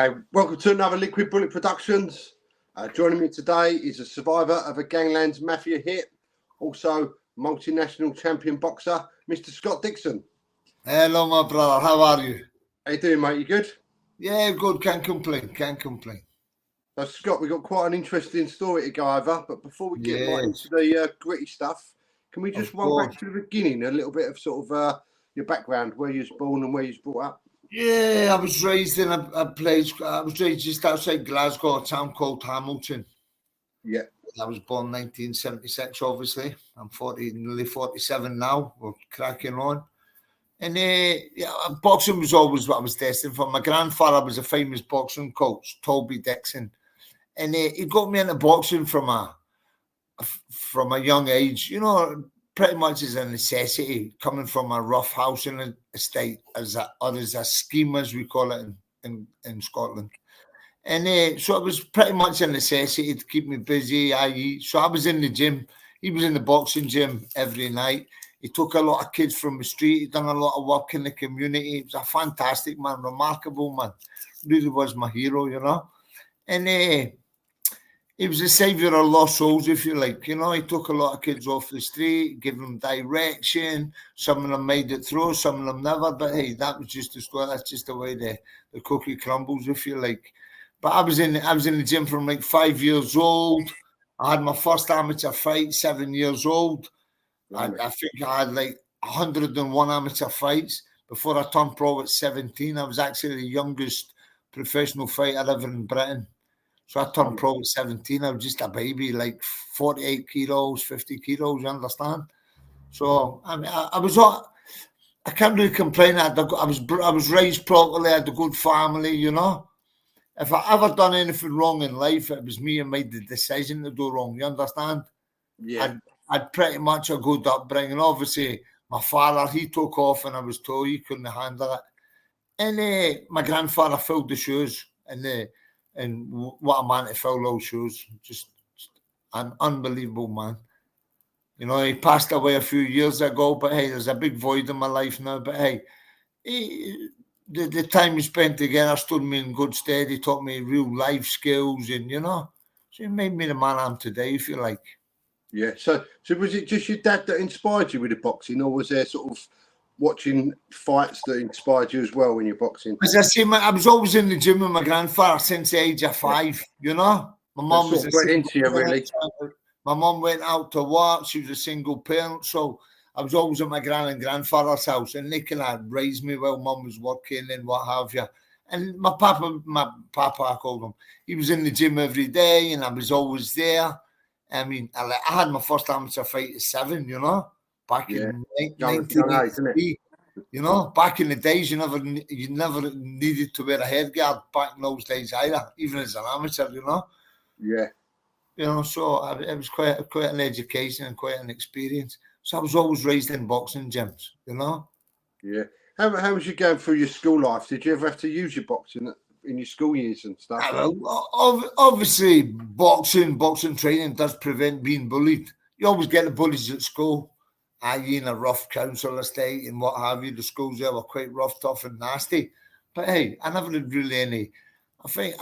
Okay, welcome to another Liquid Bullet Productionz. Joining me today is a survivor of a Gangland Mafia hit, also multinational champion boxer, Mr. Scott Dixon. Hello, my brother. How are you? How you doing, mate? You good? Yeah, good. Can't complain. Can't complain. So, Scott, we've got quite an interesting story to go over, but before we get right into the gritty stuff, can we just run back to the beginning, a little bit of sort of your background, where you was born and where you was brought up? Yeah, I was raised in a place. I was raised just outside Glasgow, a town called Hamilton. Yeah. I was born 1976, obviously. I'm nearly 47 now. We're cracking on. And boxing was always what I was destined for. My grandfather was a famous boxing coach, Scott Dixon. And he got me into boxing from a young age, pretty much as a necessity, coming from a rough housing estate, as a scheme, as we call it in Scotland. And so it was pretty much a necessity to keep me busy, i.e. So I was in the gym. He was in the boxing gym every night. He took a lot of kids from the street. He done a lot of work in the community. He was a fantastic man, remarkable man. Really was my hero, And he was a saviour of lost souls, if you like. He took a lot of kids off the street, gave them direction. Some of them made it through, some of them never. But hey, that was just the story. That's just the way the cookie crumbles, if you like. But I was in the gym from like 5 years old. I had my first amateur fight, 7 years old. I think I had like 101 amateur fights before I turned pro at 17. I was actually the youngest professional fighter ever in Britain. So I turned pro at 17. I was just a baby, like 48 kilos, 50 kilos, you understand? So, I mean, I can't really complain. I was raised properly. I had a good family, If I ever done anything wrong in life, it was me who made the decision to do wrong, you understand? Yeah. I'd pretty much a good upbringing. Obviously, my father, he took off and I was told he couldn't handle it. And my grandfather filled the shoes, and what a man to fill those shoes. Just an unbelievable man. He passed away a few years ago, but hey, there's a big void in my life now. But hey, the time we spent together stood me in good stead. He taught me real life skills, and so he made me the man I am today, if you like. Yeah. So was it just your dad that inspired you with the boxing, or was there sort of watching fights that inspired you as well when you're boxing? As I say, I was always in the gym with my grandfather since the age of 5, My mum was into you, really. My mum went out to work. She was a single parent, so I was always at my grandfather's house, and they kind of raised me while mum was working and what have you. And my papa, I called him, he was in the gym every day, and I was always there. I mean, I had my first amateur fight at 7, back in 1983. Back in the days, you never needed to wear a headguard back in those days either, even as an amateur, Yeah. So it was quite an education and quite an experience. So I was always raised in boxing gyms, Yeah. How was you going through your school life? Did you ever have to use your boxing in your school years and stuff? Obviously, boxing training does prevent being bullied. You always get the bullies at school, i.e. in a rough council estate and what have you. The schools there were quite rough, tough and nasty. But hey, I never had really any. I think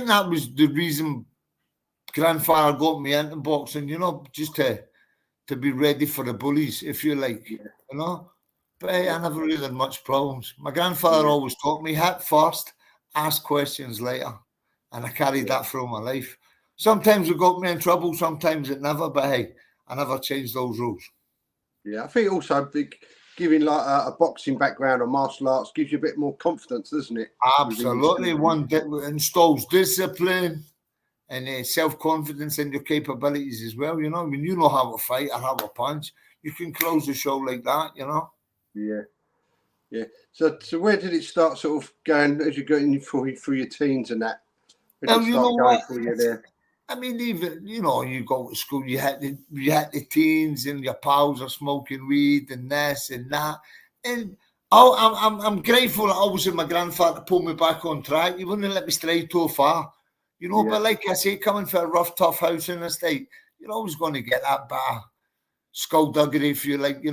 that was the reason grandfather got me into boxing, just to be ready for the bullies, if you like, But hey, I never really had much problems. My grandfather always taught me, hit first, ask questions later. And I carried that through my life. Sometimes it got me in trouble, sometimes it never, but hey, I never changed those rules. Yeah, I think also giving like a boxing background or martial arts gives you a bit more confidence, doesn't it? Absolutely. One that installs discipline and self-confidence in your capabilities as well, When you know how to fight or how to punch, you can close the show like that, Yeah. So where did it start sort of going as you got in through your teens and that? Well, you know what? I mean, even, you go to school, you had the teens and your pals are smoking weed and this and that. And I'm grateful that obviously my grandfather pulled me back on track. He wouldn't let me stray too far. But like I say, coming from a rough, tough housing estate, you're always going to get that bit of skullduggery, if you like,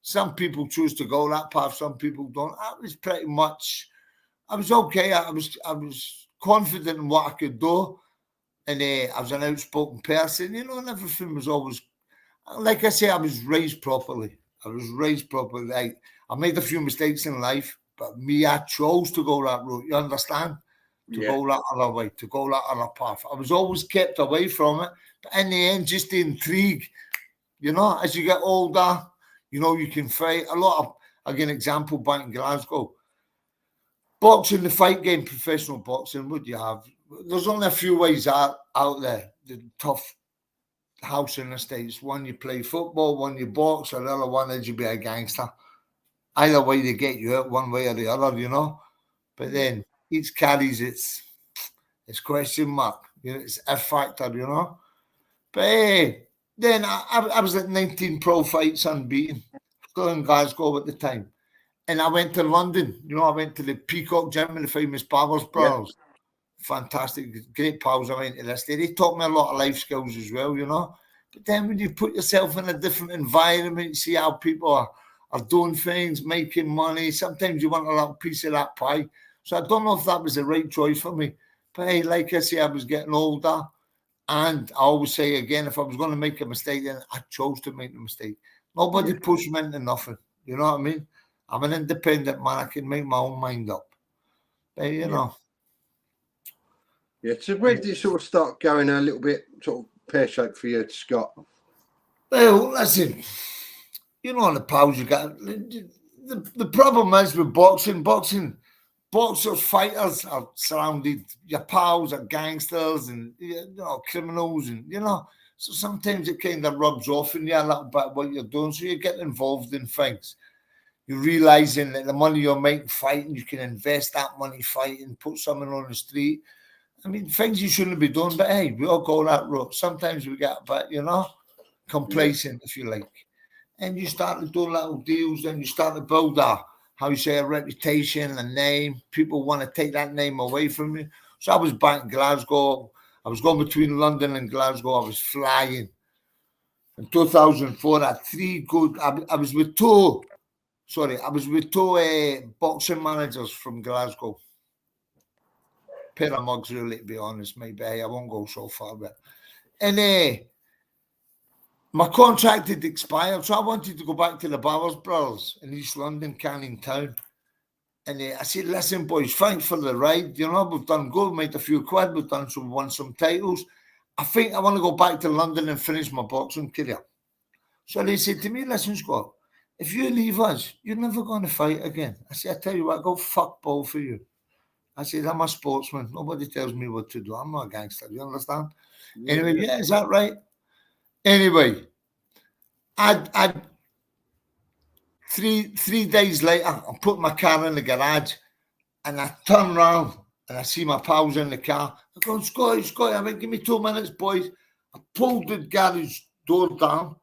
Some people choose to go that path, some people don't. I I was okay. I was confident in what I could do, and I was an outspoken person, you know, and everything was always, like I say, I was raised properly. I made a few mistakes in life, but I chose to go that route. You understand? To go that other way, to go that other path. I was always kept away from it, but in the end, just the intrigue. You know, as you get older, you know, you can fight. A lot of, I'll give an example back in Glasgow. Boxing, the fight game, professional boxing, what do you have? There's only a few ways out there. The tough house in the States. One, you play football. One, you box. Or the other one is you be a gangster. Either way, they get you out one way or the other, you know. But then each carries its question mark. You know, it's a factor, you know. But then I was at 19 pro fights unbeaten, still in Glasgow at the time. And I went to London. You know, I went to the Peacock Gym with the famous Barbers Brothers. Fantastic, great pals. I went to this day. They taught me a lot of life skills as well, you know. But then when you put yourself in a different environment, see how people are doing things, making money, sometimes you want a little piece of that pie. So I don't know if that was the right choice for me. But hey, like I say, I was getting older. And I always say again, if I was going to make a mistake, then I chose to make the mistake. Nobody pushed me into nothing. You know what I mean? I'm an independent man. I can make my own mind up. But, you know. Yeah, so where did it sort of start going a little bit sort of pear-shaped for you, Scott? Well, listen, you know the pals you got. The problem is with boxing, boxers, fighters are surrounded, your pals are gangsters and, you know, criminals and, you know, so sometimes it kind of rubs off in you a little bit what you're doing. So you get involved in things. You're realizing that the money you're making fighting, you can invest that money fighting, put someone on the street. I mean, things you shouldn't be doing, but hey, we all go that route. Sometimes we get a bit, you know, complacent, if you like. And you start to do little deals, and you start to build a reputation, a name. People want to take that name away from you. So I was back in Glasgow. I was going between London and Glasgow. I was flying. In 2004, I had three good. I was with two boxing managers from Glasgow. Pair of mugs, really, to be honest, maybe. I won't go so far, but and my contract had expired, so I wanted to go back to the Barbers Brothers in East London, Canning Town. And I said, listen, boys, thanks for the ride. You know, we've done good, made a few quid, won some titles. I think I want to go back to London and finish my boxing career. So they said to me, listen, Scott, if you leave us, you're never going to fight again. I said, I tell you what, go fuck ball for you. I said, I'm a sportsman. Nobody tells me what to do. I'm not a gangster. You understand? Anyway, is that right? Anyway, I'd 3 days later, I put my car in the garage and I turn around and I see my pals in the car. I go, Scotty, I went, give me 2 minutes, boys. I pulled the garage door down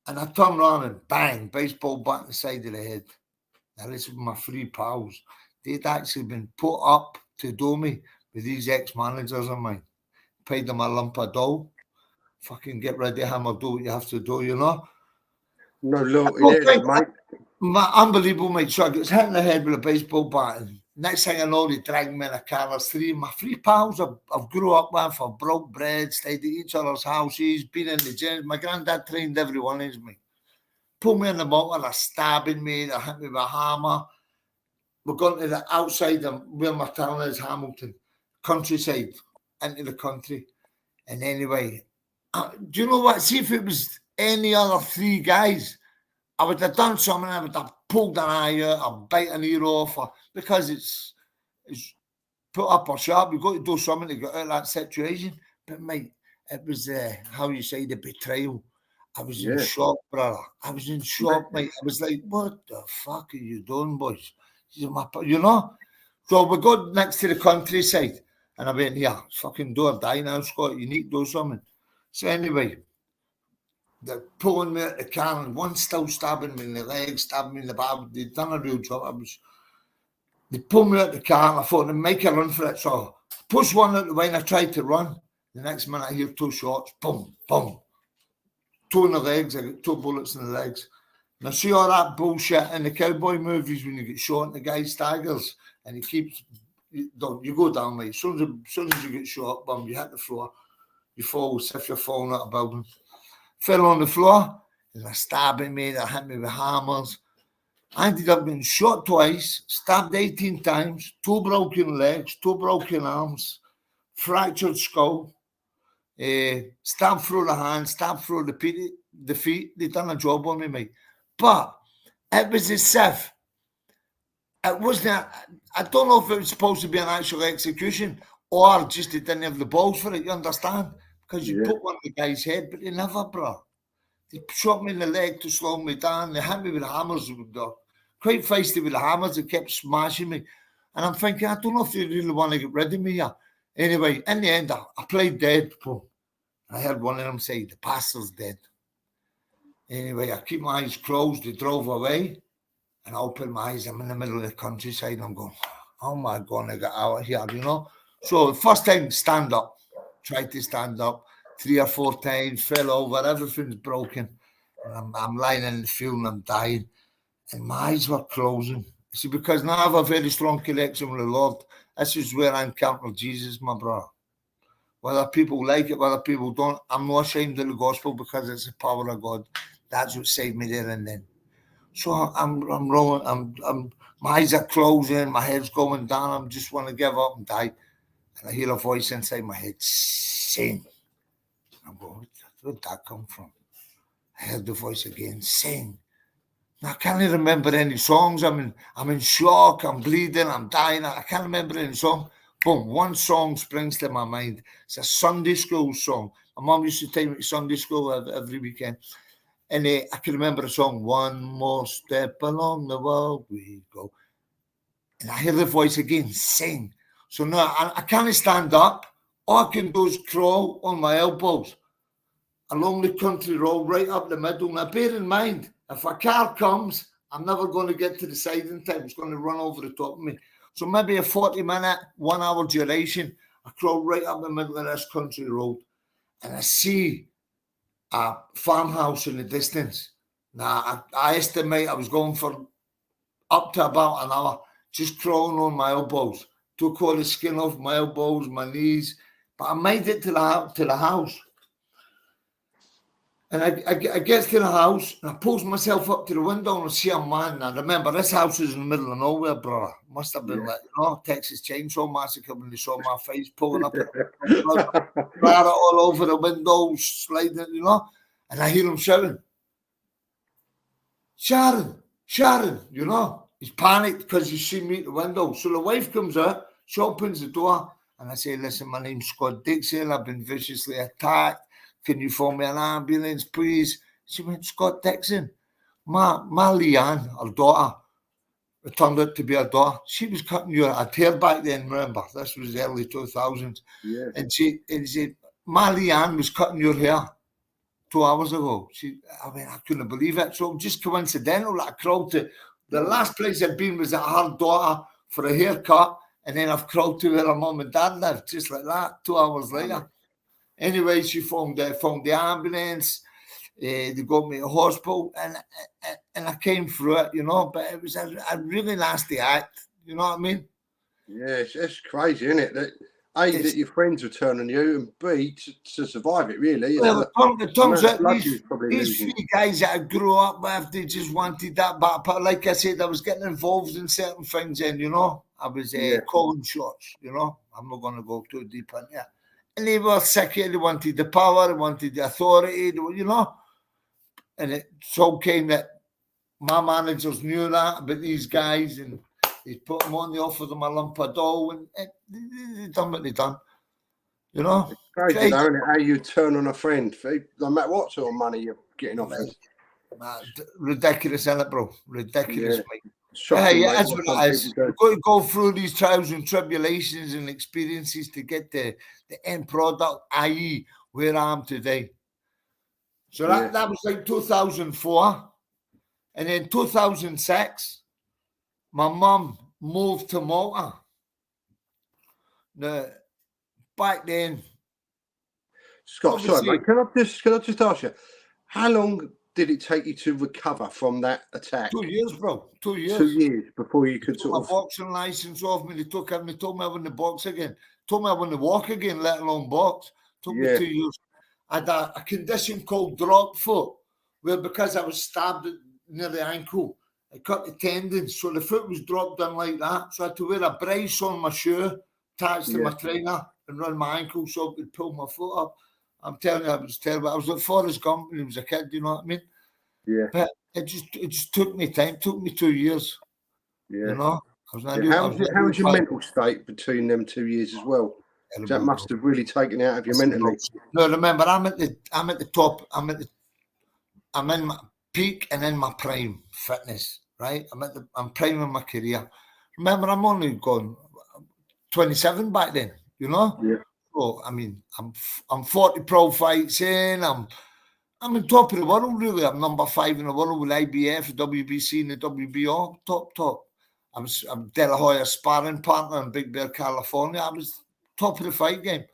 and I turned around and bang, baseball bat in the side of the head. Now, this was my 3 pals. They'd actually been put up to do me with these ex-managers of mine. Paid them a lump of dough. Fucking get ready, hammer, do what you have to do, you know? No loyalty there, mate. Unbelievable, mate. So I gets hit in the head with a baseball bat. And next thing I know, they drag me in a car. There's my 3 pals I've grew up with, I've broke bread, stayed at each other's houses, been in the gym. My granddad trained every one of me. Pull me in the motor, they're stabbing me, they hit me with a hammer. We're going to the outside of where my town is, Hamilton, countryside, into the country. And anyway, do you know what? See, if it was any other 3 guys, I would have done something. I would have pulled an eye out, or bite an ear off, because it's put up or shut. We've got to do something to get out of that situation. But mate, it was how you say, the betrayal. I was in shock, brother. I was in shock, mate. I was like, what the fuck are you doing, boys? You know? So we got next to the countryside. And I went, yeah, fucking do or die now, Scott. You need to do something. So anyway, they're pulling me out the car, and one still stabbing me in the leg, stabbing me in the back. They'd done a real job. They pulled me out the car, and I thought, they'd make a run for it. So I pushed one out the way, and I tried to run. The next minute, I hear 2 shots. Boom, boom. 2 in the legs. I got 2 bullets in the legs. Now, see all that bullshit in the cowboy movies when you get shot and the guy staggers and he keeps, you go down, mate. As soon as you get shot, bum, you hit the floor, you fall as if you're falling out of a building. Fell on the floor, and they're stabbing me, they hit me with hammers. I ended up being shot twice, stabbed 18 times, 2 broken legs, 2 broken arms, fractured skull, stabbed through the hand, stabbed through the feet. They done a job on me, mate. But it was as if it wasn't, I don't know if it was supposed to be an actual execution or just they didn't have the balls for it, you understand? Because you put one on the guy's head, but they never, bro. They shot me in the leg to slow me down. They hit me with the hammers. Quite feisty with the hammers. They kept smashing me. And I'm thinking, I don't know if they really want to get rid of me here. Anyway, in the end, I played dead. I heard one of them say, the pastor's dead. Anyway, I keep my eyes closed. They drove away. And I open my eyes. I'm in the middle of the countryside. I'm going, how am I going to get out of here, you know? So the first time, stand up. Tried to stand up 3 or 4 times, fell over, everything's broken. And I'm lying in the field and I'm dying. And my eyes were closing. See, because now I have a very strong connection with the Lord. This is where I encounter Jesus, my brother. Whether people like it, whether people don't, I'm not ashamed of the gospel because it's the power of God. That's what saved me there and then. So I'm rolling, my eyes are closing, my head's going down, I just want to give up and die. And I hear a voice inside my head, sing. I'm going, where'd that come from? I heard the voice again, sing. Now, I can't remember any songs. I'm in shock, I'm bleeding, I'm dying. I can't remember any song. Boom, one song springs to my mind. It's a Sunday school song. My mum used to take me to Sunday school every weekend. And I can remember the song, one more step along the wall we go. And I hear the voice again, sing. So now I can't stand up. All I can do is crawl on my elbows along the country road, right up the middle. Now, bear in mind, if a car comes, I'm never going to get to the side in time. It's going to run over the top of me. So maybe a 40-minute, 1 hour duration, I crawl right up the middle of this country road. And I see a farmhouse in the distance. Now, I estimate I was going for up to about an hour, just crawling on my elbows. Took all the skin off my elbows, my knees. But I made it to the house. And I get to the house, and I pulls myself up to the window, and I see a man. Now, remember, this house is in the middle of nowhere, brother. Must have been like, you know, Texas Chainsaw Massacre when they saw my face pulling up, all over the window, sliding, you know. And I hear him shouting, Sharon, Sharon, you know. He's panicked because he's seen me at the window. So the wife comes out, she opens the door, and I say, listen, my name's Scott Dixon. I've been viciously attacked. Can you phone me an ambulance, please? She went, Scott Dixon. Ma Leanne, her daughter, it turned out to be her daughter. She was cutting your hair back then, remember? This was the early 2000s. Yeah. And she said, Ma Leanne was cutting your hair 2 hours ago. I couldn't believe it. So just coincidental, I crawled to, the last place I'd been was at her daughter for a haircut, and then I've crawled to where her mum and dad lived, just like that, 2 hours later. Anyway, she phoned the ambulance. They got me to hospital, and I came through it, you know. But it was a really nasty act, you know what I mean? Yeah, it's crazy, isn't it? That A, that your friends were turning you, and B, to survive it, really. Well, it turns out these 3 guys that I grew up with, they just wanted that. But like I said, I was getting involved in certain things, and, you know, I was calling shots, you know. I'm not going to go too deep into it. And they were sick, they wanted the power, they wanted the authority, you know. And it so came that my managers knew that about these guys, and they put them on, they offered them a lump of dough, and they done what they done. You know? It's crazy, though, isn't it? How you turn on a friend, no matter what sort of money you're getting off it. Ridiculous, isn't it, bro? Ridiculous, mate. Yeah, that's what it is. You've got to go through these trials and tribulations and experiences to get the end product, i.e., where I am today. So that was like 2004. And then 2006, my mum moved to Malta. Now, back then... Scott, sorry, mate, can I just ask you, how long did it take you to recover from that attack? 2 years, bro. 2 years. 2 years before you could sort of... my boxing license off me. They took me. They told me I wouldn't box again. Told me I wouldn't walk again, let alone box. Took me 2 years. I had a condition called drop foot, where because I was stabbed near the ankle, I cut the tendons, so the foot was dropped down like that. So I had to wear a brace on my shoe, attached to my trainer, and run my ankle so I could pull my foot up. I'm telling you, I was terrible. I was like Forrest Gump when I was a kid, you know what I mean? Yeah. But it just took me time. It took me 2 years. Yeah. You know? How was your mental state between them 2 years as well? That must have really taken out of you mentally. No, remember, I'm at the top. I'm in my peak and in my prime fitness, right? I'm prime in my career. Remember, I'm only gone 27 back then, you know? Yeah. So I mean, I'm 40 pro fights in. I'm on top of the world, really. I'm number 5 in the world with IBF, WBC, and the WBO. Top. I'm De La Hoya's sparring partner in Big Bear, California. I was top of the fight game.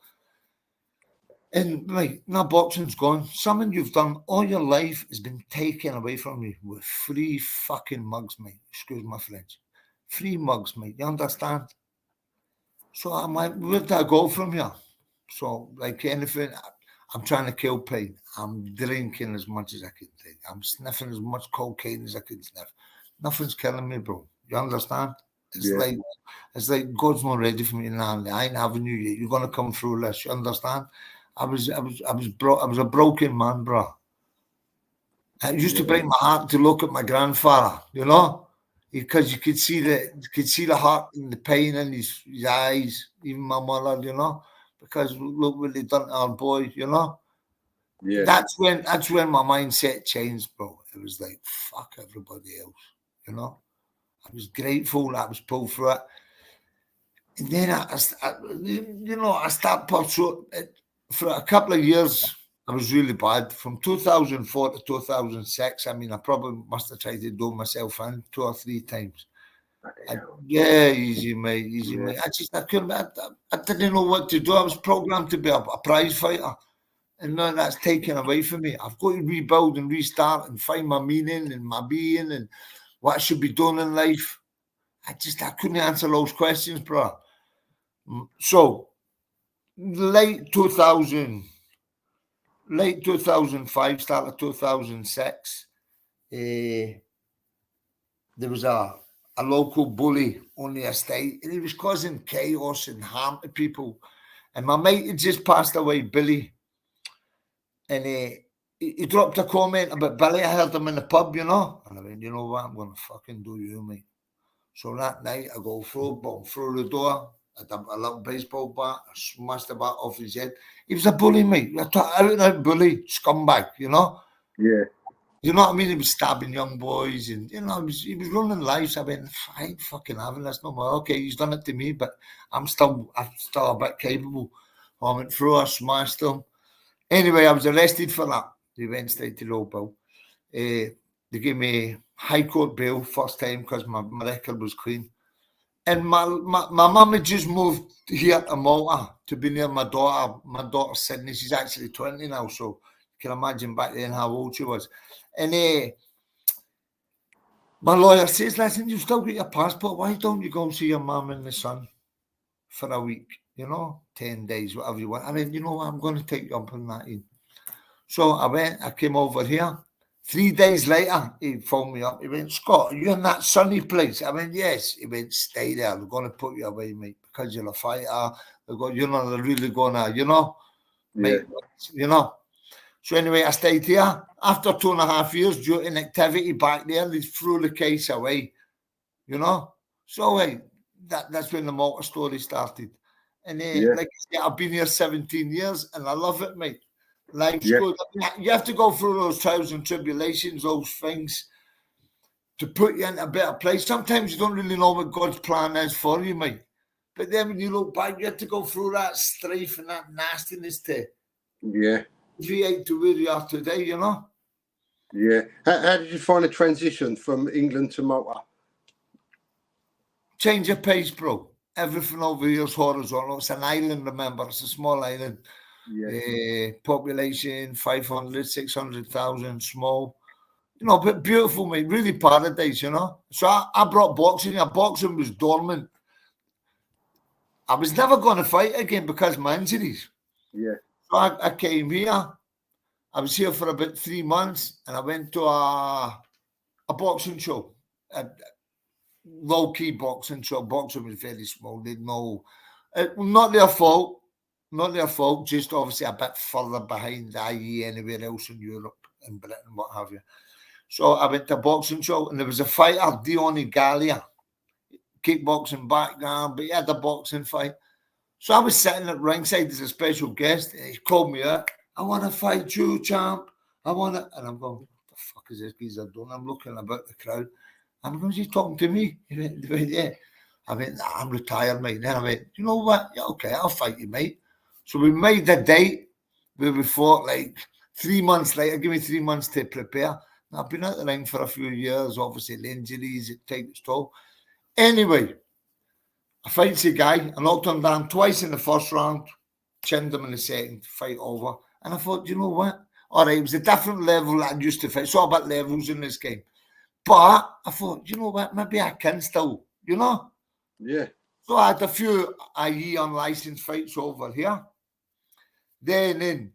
And right, now boxing's gone. Something you've done all your life has been taken away from you with 3 fucking mugs, mate. Excuse my French. 3 mugs, mate. You understand? So I'm like, where do I go from here? So, like anything, I'm trying to kill pain. I'm drinking as much as I can drink. I'm sniffing as much cocaine as I can sniff. Nothing's killing me, bro. You understand? It's like God's not ready for me now. I ain't having you yet. You're gonna come through this. You understand? I was a broken man, bro. It used to break my heart to look at my grandfather, you know, because you could see the heart and the pain in his eyes. Even my mother, you know, because look what they done to our boy, you know. Yeah. That's when my mindset changed, bro. It was like fuck everybody else, you know. I was grateful that I was pulled through it. And then I started pursuing it for a couple of years. I was really bad. From 2004 to 2006, I mean, I probably must have tried to do myself in 2 or 3 times. Easy, mate. I couldn't. I didn't know what to do. I was programmed to be a prize fighter. And now that's taken away from me. I've got to rebuild and restart and find my meaning and my being and what I should be doing in life. I couldn't answer those questions, bro. So, late 2005, start of 2006, there was a local bully on the estate, and he was causing chaos and harm to people. And my mate had just passed away, Billy, and he dropped a comment about Billy. I heard him in the pub, you know, and I went, you know what, I'm going to fucking do you, mate. So that night, I go through the door. I had a little baseball bat. I smashed the bat off his head. He was a bully, mate. Out bully, scumbag, you know? Yeah. You know what I mean? He was stabbing young boys and, you know, he was running lives. I went, I ain't fucking having this no more. Okay, he's done it to me, but I'm still a bit capable. I went through, I smashed him. Anyway, I was arrested for that. They went straight to low bill. They gave me high court bail first time because my record was clean. And my mum had just moved here to Malta to be near my daughter. My daughter Sydney, she's actually 20 now, so you can imagine back then how old she was. And my lawyer says, listen, you've still got your passport. Why don't you go see your mum and the son for a week? You know, 10 days, whatever you want. I mean, you know what, I'm going to take you up on that. So I came over here. 3 days later, he phoned me up. He went, Scott, are you in that sunny place? I went, yes. He went, stay there. They're going to put you away, mate, because you're a fighter. You're not really going to, you know, mate, you know. So anyway, I stayed here. After 2.5 years, due to inactivity back there, they threw the case away, you know. So that's when the Malta story started. And like I said, I've been here 17 years, and I love it, mate. Life's good. You have to go through those trials and tribulations, those things, to put you in a better place. Sometimes you don't really know what God's plan is for you, mate. But then when you look back, you have to go through that strife and that nastiness to create to where you are today, you know? Yeah. How did you find the transition from England to Malta? Change of pace, bro. Everything over here is horizontal. It's an island, remember. It's a small island. Population 500, 600,000, small. but beautiful, mate. Really paradise, So I brought boxing. Boxing was dormant. I was never going to fight again because of my injuries. Yeah. So I came here. I was here for about 3 months, and I went to a boxing show, a low-key boxing show. Boxing was very small. They'd know, not their fault. Not their fault. Just obviously a bit further behind, i.e., anywhere else in Europe and Britain, what have you. So I went to a boxing show, and there was a fighter, Dion Gallia, kickboxing background, but he had a boxing fight. So I was sitting at ringside as a special guest, and he called me out. I want to fight you, champ. I want to. And I'm going, what the fuck is this geezer doing? I'm looking about the crowd. I'm going, is he talking to me? He went, yeah. I went, nah, I'm retired, mate. Then I went, you know what? Yeah, okay, I'll fight you, mate. So we made the date where we fought like 3 months later. Give me 3 months to prepare. Now, I've been out the ring for a few years. Obviously, the injuries, it takes its toll. Anyway, I fight the guy. I knocked him down twice in the first round, chinned him in the second, fight over. And I thought, you know what? All right, it was a different level that I used to fight. It's all about levels in this game. But I thought, you know what? Maybe I can still, Yeah. So I had a few IE unlicensed fights over here. Then in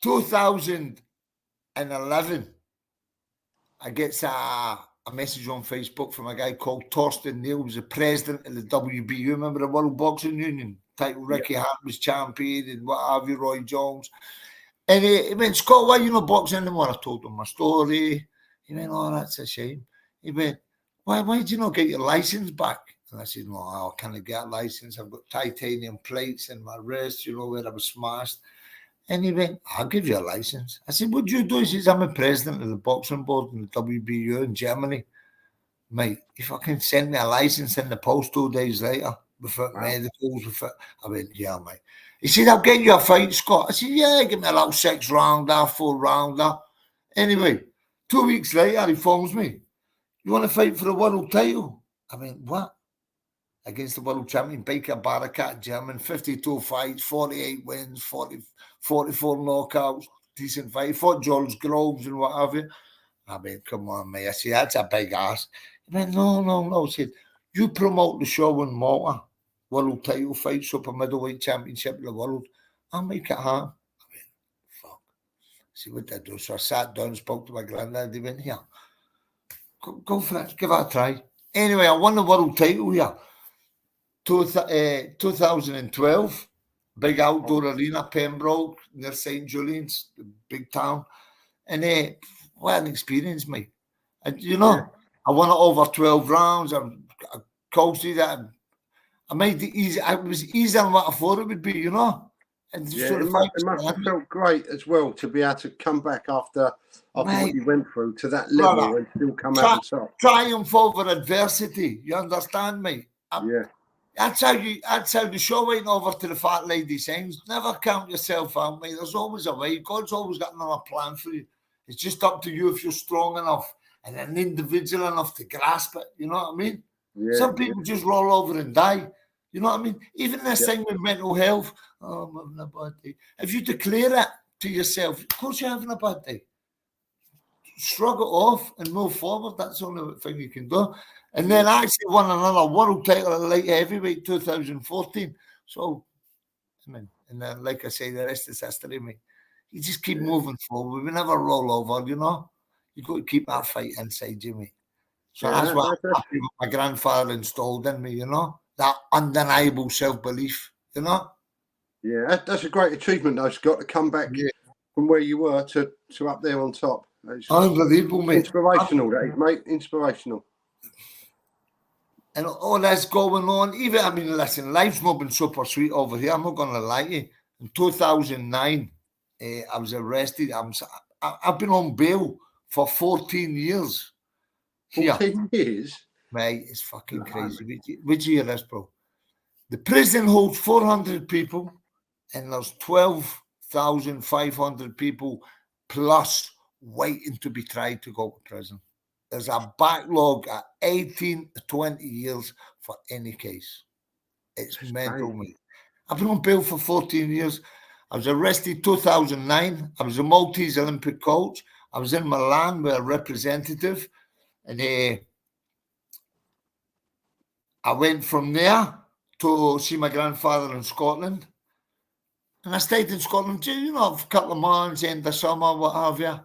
2011, I get a message on Facebook from a guy called Torsten Neal, who was the president of the WBU. Remember the World Boxing Union? Title Ricky Hart was champion and what have you, Roy Jones. And he went, Scott, why are you not boxing anymore? I told him my story. He went, oh, that's a shame. He went, why did you not get your license back? And I said, no, I can't get a license. I've got titanium plates in my wrist, where I was smashed. And he went, I'll give you a license. I said, what do you do? He says, I'm a president of the boxing board in the WBU in Germany. Mate, if I can send me a license in the post 2 days later, without medicals, I went, yeah, mate. He said, I'll get you a fight, Scott. I said, yeah, give me a little 6-rounder, 4-rounder. Anyway, 2 weeks later, he phones me. You want to fight for the world title? I went, what? Against the world champion, Baker Barakat, German, 52 fights, 48 wins, 44 knockouts, decent fight. He fought George Groves and what have you. I mean, come on, mate. I said, that's a big ass. He went, no. I said, you promote the show in Malta, world title fight, super middleweight championship of the world. I'll make it happen. I went, fuck. See what I do. So I sat down, spoke to my granddad. He went, here, go for it, give it a try. Anyway, I won the world title here. 2012, big outdoor arena, Pembroke, near St. Julian's, the big town. And what an experience, mate. And, I won it over 12 rounds. I coached it. I made it easy. It was easier than what I thought it would be, And it must have felt great as well to be able to come back after what you went through to that level and still come out on top. Triumph over adversity. You understand me? Yeah. That's how the show ain't over to the fat lady sings. Never count yourself out, mate. There's always a way. God's always got another plan for you. It's just up to you if you're strong enough and an individual enough to grasp it. You know what I mean? Yeah, some people just roll over and die. You know what I mean? Even this thing with mental health. Oh, I'm having a bad day. If you declare it to yourself, of course you're having a bad day. Shrug it off and move forward. That's the only thing you can do. And then I actually won another world title at light heavyweight 2014. So, I mean, and then, like I say, the rest is history, mate. You just keep moving forward. We never roll over, You've got to keep that fight inside you, mate. So that's what my grandfather installed in me, that undeniable self-belief, Yeah, that's a great achievement, though, Scott, to come back from where you were to up there on top. It's unbelievable, mate. Inspirational, that is, mate. Inspirational. And all that's going on, listen, life's not been super sweet over here. I'm not going to lie to you. In 2009, I was arrested. I've been on bail for 14 years. 14 years? Mate, it's fucking crazy. Which year is, bro? The prison holds 400 people, and there's 12,500 people plus waiting to be tried to go to prison. There's a backlog at 18 to 20 years for any case. It's mental, mate. I've been on bail for 14 years. I was arrested 2009. I was a Maltese Olympic coach. I was in Milan with a representative, and I went from there to see my grandfather in Scotland. And I stayed in Scotland, you know, for a couple of months, end of summer, what have you.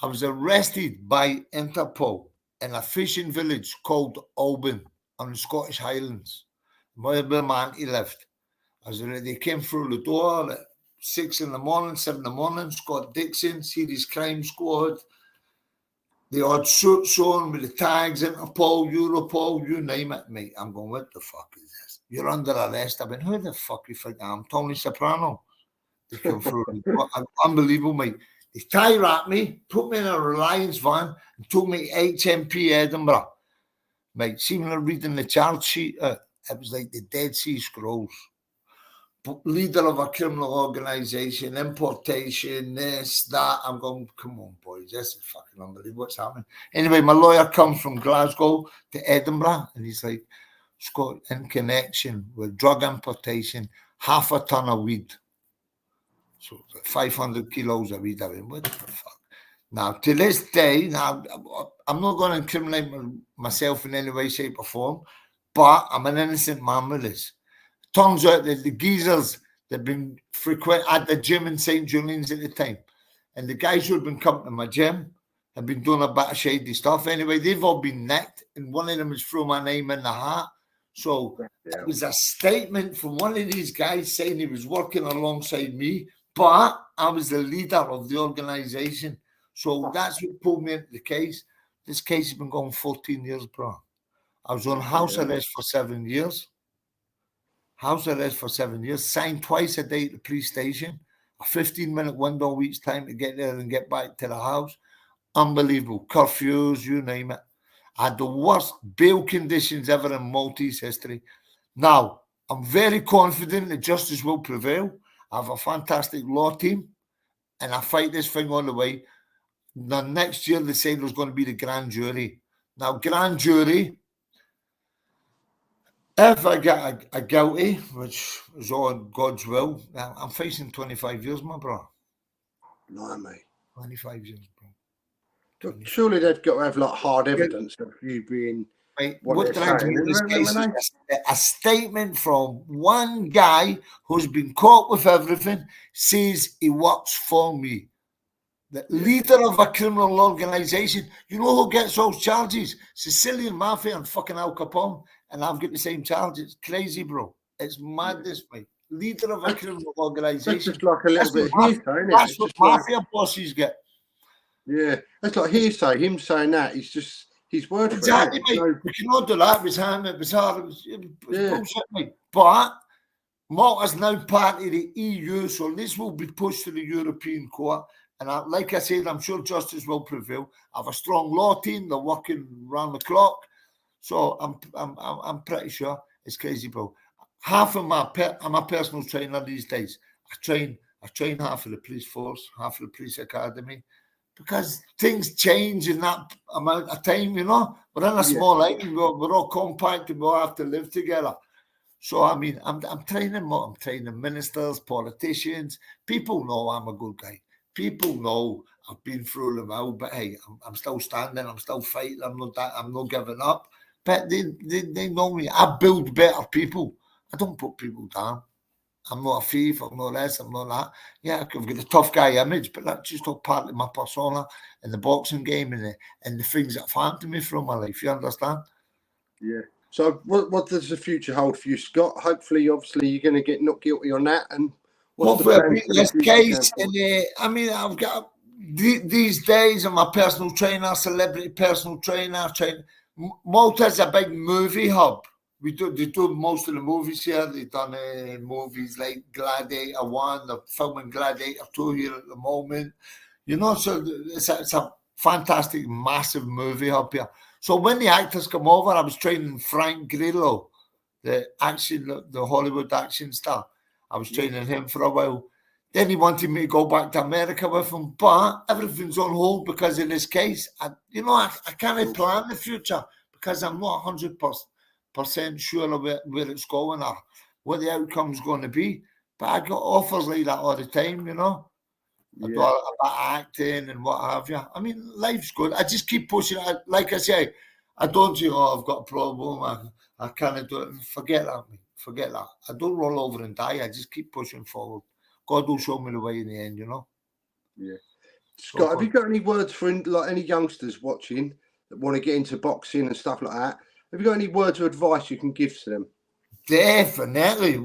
I was arrested by Interpol in a fishing village called Alban on the Scottish Highlands, where my auntie lived. They came through the door at 6 in the morning, 7 in the morning, Scott Dixon, Serious Crime Squad, the odd suits on with the tags, Interpol, Europol, you name it, mate. I'm going, what the fuck is this? You're under arrest. I went, who the fuck you think I am? Tony Soprano. They come through. Unbelievable, mate. They tie-wrapped me, put me in a Reliance van, and took me to HMP Edinburgh. Mate, see when I'm reading the charge sheet, it was like the Dead Sea Scrolls. Leader of a criminal organisation, importation, this, that. I'm going, come on, boys, this is fucking unbelievable. What's happening? Anyway, my lawyer comes from Glasgow to Edinburgh, and he's like, Scott, in connection with drug importation, 1/2 ton of weed. So 500 kilos of weed. I mean, what the fuck? Now, to this day, now, I'm not going to incriminate myself in any way, shape, or form, but I'm an innocent man with this. Turns out that the geezers that had been frequent at the gym in St. Julian's at the time, and the guys who had been coming to my gym had been doing a bit of shady stuff. Anyway, they've all been nicked, and one of them has thrown my name in the hat. So it was a statement from one of these guys saying he was working alongside me, but I was the leader of the organisation. So that's what pulled me into the case. This case has been going 14 years, bro. I was on house arrest for 7 years. House arrest for 7 years. Signed twice a day at the police station. A 15-minute window each time to get there and get back to the house. Unbelievable. Curfews, you name it. I had the worst bail conditions ever in Maltese history. Now, I'm very confident that justice will prevail. I have a fantastic law team, and I fight this thing all the way. Now, next year, they say there's going to be the grand jury. Now, grand jury, if I get a guilty, which is on God's will, I'm facing 25 years, my bro. No, mate. 25 years, bro. Surely they've got to have like hard evidence of you being... Mate, what did I do in this case is a statement from one guy who's been caught with everything, says he works for me. The leader of a criminal organisation. You know who gets those charges? Sicilian Mafia and fucking Al Capone. And I've got the same charges. Crazy, bro. It's madness, mate. Leader of a criminal organisation. It's just like a little bit of hearsay, isn't it? That's what Mafia bosses get. Yeah, that's like hearsay. Him saying that, he's just... His word exactly, for it, mate. We cannot do that. It was him. It was hard. It was bullshit, mate. But Malta's now part of the EU, so this will be pushed to the European Court. And like I said, I'm sure justice will prevail. I have a strong law team. They're working round the clock, so I'm pretty sure it's crazy, bro. Half of I'm a personal trainer these days. I train half of the police force, half of the police academy. Because things change in that amount of time, you know. We're in a small island, we're all compact and we all have to live together. So, I mean, I'm training ministers, politicians. People know I'm a good guy. People know I've been through them out, but hey, I'm still standing, I'm still fighting, I'm not giving up. But they know me. I build better people. I don't put people down. I'm not a thief, I'm not this, I'm not that. Yeah, I've got a tough guy image, but that's just all part of my persona in the boxing game and the things that have happened to me through my life, you understand? Yeah. So what does the future hold for you, Scott? Hopefully, obviously, you're going to get not guilty on that. And hopefully I beat this case. And I mean, I've got, these days, I'm a personal trainer, celebrity personal trainer. Malta's a big movie hub. They do most of the movies here. They've done movies like Gladiator 1, they're filming Gladiator 2 here at the moment. You know, so it's a fantastic, massive movie hub here. So when the actors come over, I was training Frank Grillo, the Hollywood action star. I was training him for a while. Then he wanted me to go back to America with him, but everything's on hold because of this case. I can't plan the future because I'm not 100% sure of where it's going or what the outcome's going to be. But I got offers like that all the time, you know. I do a bit of acting and what have you. I mean, life's good. I just keep pushing. Like I say, I don't say, oh, I've got a problem. I can't do it. Forget that, mate. Forget that. I don't roll over and die. I just keep pushing forward. God will show me the way in the end, you know? Yeah. Scott, have you got any words for like any youngsters watching that want to get into boxing and stuff like that? Have you got any words of advice you can give to them? Definitely.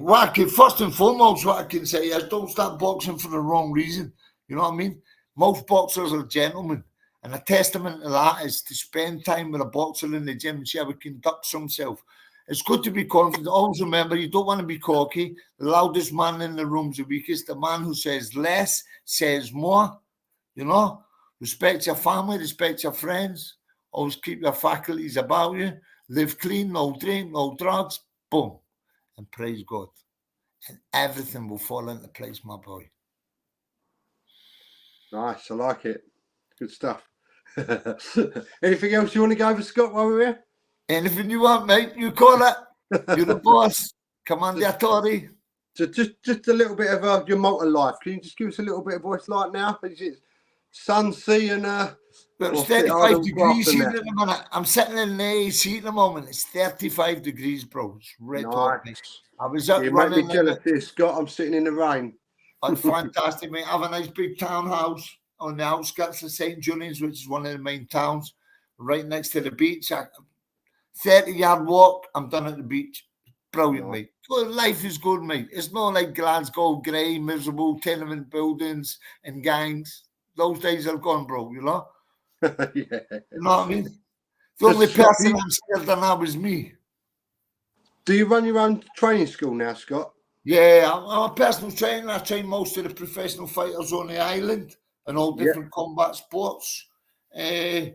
First and foremost, what I can say is don't start boxing for the wrong reason. You know what I mean? Most boxers are gentlemen. And a testament to that is to spend time with a boxer in the gym and see how he conducts himself. It's good to be confident. Always remember, you don't want to be cocky. The loudest man in the room's the weakest. The man who says less says more. You know? Respect your family, respect your friends. Always keep your faculties about you. Live clean, no drink, no drugs. Boom. And praise God. And everything will fall into place, my boy. Nice, I like it. Good stuff. Anything else you want to go over, Scott, while we're here? Anything you want, mate. You call it. You're the boss. Commandatore. So just a little bit of your Malta life. Can you just give us a little bit of voice like now? Is it sun, sea, and it's 35 degrees here at the minute. I'm sitting in the AC at the moment. It's 35 degrees, bro. It's red hot. I was up running. You make me jealous here, Scott. I'm sitting in the rain. It's fantastic, mate. I have a nice big townhouse on the outskirts of St. Julian's, which is one of the main towns, right next to the beach. 30-yard walk, I'm done at the beach. Brilliant, mate. Good, life is good, mate. It's not like Glasgow, grey, miserable tenement buildings and gangs. Those days are gone, bro, you know? Yeah. You know what I mean? The only person I'm scared of now is me. Do you run your own training school now, Scott? Yeah, I'm a personal trainer. I train most of the professional fighters on the island and all different combat sports. I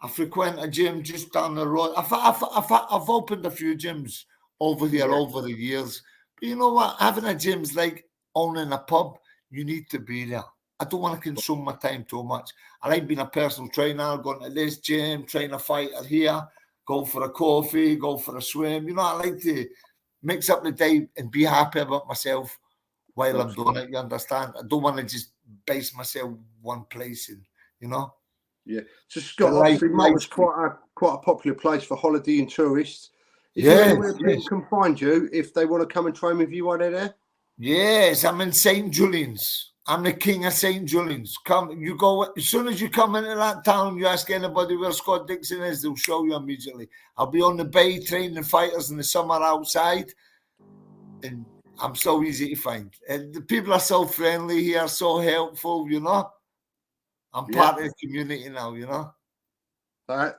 frequent a gym just down the road. I've opened a few gyms over there over the years. But you know what? Having a gym's like owning a pub. You need to be there. I don't want to consume my time too much. I like being a personal trainer, going to this gym, train a fighter here, go for a coffee, go for a swim. You know, I like to mix up the day and be happy about myself while I'm doing it. You understand? I don't want to just base myself one place, and you know. Yeah. So Scott, obviously, Malta's quite a popular place for holiday and tourists. Is there anywhere people can find you if they want to come and train with you while they're there? Yes, I'm in St. Julian's. I'm the king of St. Julian's. Come, you go, as soon as you come into that town, you ask anybody where Scott Dixon is, they'll show you immediately. I'll be on the bay training fighters in the summer outside, and I'm so easy to find. And the people are so friendly here, so helpful, you know. I'm part of the community now, you know. All right.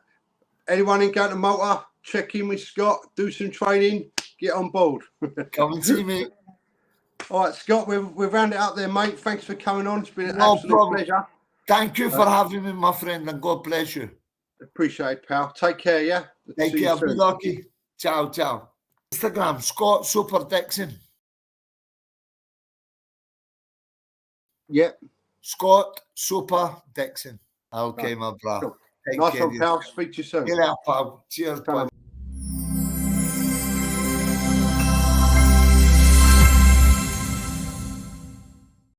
Anyone in going to Malta, check in with Scott, do some training, get on board. Come and see me. All right, Scott, we've rounded it up there, mate. Thanks for coming on. It's been an absolute pleasure. Thank you for having me, my friend, and God bless you. Appreciate it, pal. Take care, yeah? Take care. Be lucky. Ciao, ciao. Instagram, Scott Super Dixon. Yep. Scott Super Dixon. Okay, my brother. Nice one, pal. Speak to you soon. Get out, pal. Cheers, pal.